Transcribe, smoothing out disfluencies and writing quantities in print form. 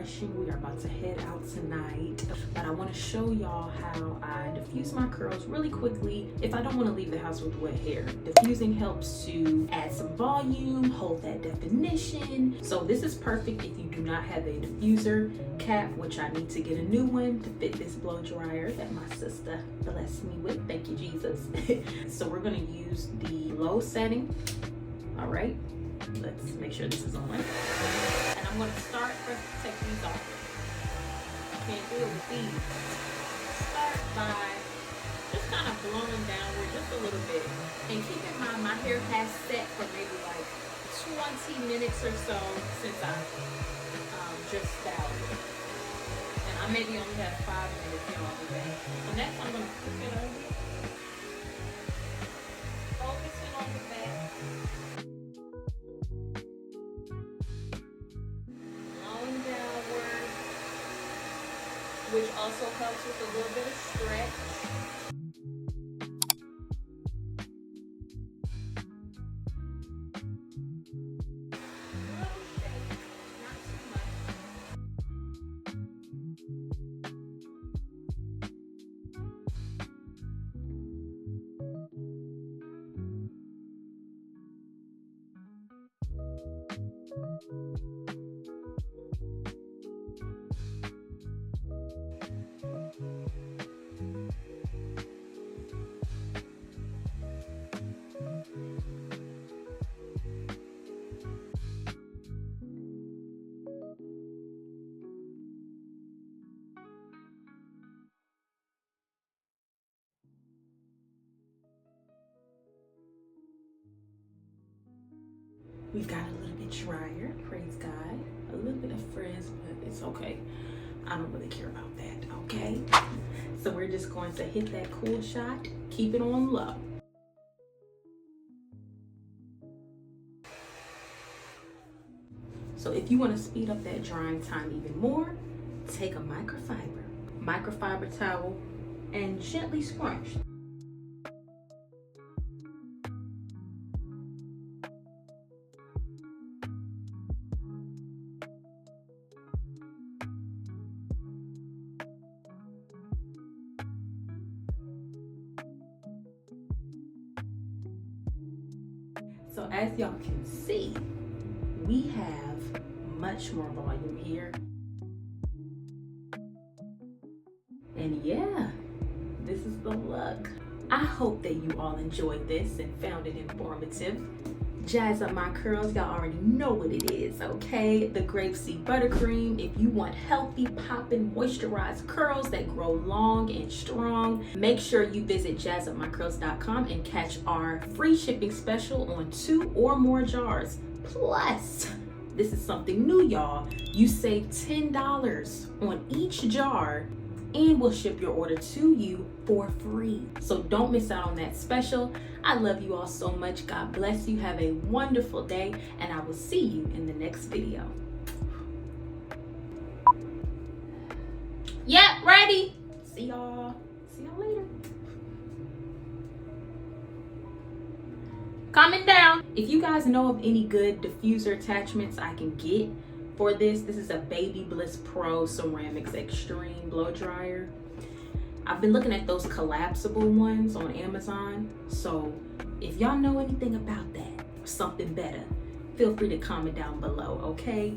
rushing. We are about to head out tonight, but I want to show y'all how I diffuse my curls really quickly if I don't want to leave the house with wet hair. Diffusing helps to add some volume, hold that definition. So this is perfect if you do not have a diffuser cap, which I need to get a new one to fit this blow dryer that my sister blessed me with. Thank you, Jesus. So we're going to use the low setting. All right, let's make sure this is on. And I'm going to start first to take these off. Can't do it with these. Start by just kind of blowing downward just a little bit. And keep in mind, my hair has set for maybe like 20 minutes or so since I just styled it. And I maybe only have 5 minutes here on the back. So next I'm going to flip it over. Focusing on the back. Blowing downward. Which also helps with a little bit of stretch. We've got a little bit drier, praise God. A little bit of frizz, but it's okay. I don't really care about that, okay? So we're just going to hit that cool shot, keep it on low. So if you want to speed up that drying time even more, take a microfiber towel and gently scrunch. So as y'all can see, we have much more volume here. And yeah, this is the look. I hope that you all enjoyed this and found it informative. Jazz up my curls, y'all already know what it is, okay? The Grapeseed Buttercream. If you want healthy, popping, moisturized curls that grow long and strong, make sure you visit jazzupmycurls.com and catch our free shipping special on 2 or more jars. Plus, this is something new, y'all. You save $10 on each jar and we'll ship your order to you for free. So don't miss out on that special. I love you all so much. God bless you. Have a wonderful day, and I will see you in the next video. Yep, ready. See y'all later. Comment down if you guys know of any good diffuser attachments I can get for this. This is a BaByliss Pro Ceramix Extreme blow dryer. I've been looking at those collapsible ones on Amazon. So if y'all know anything about that or something better, feel free to comment down below, okay?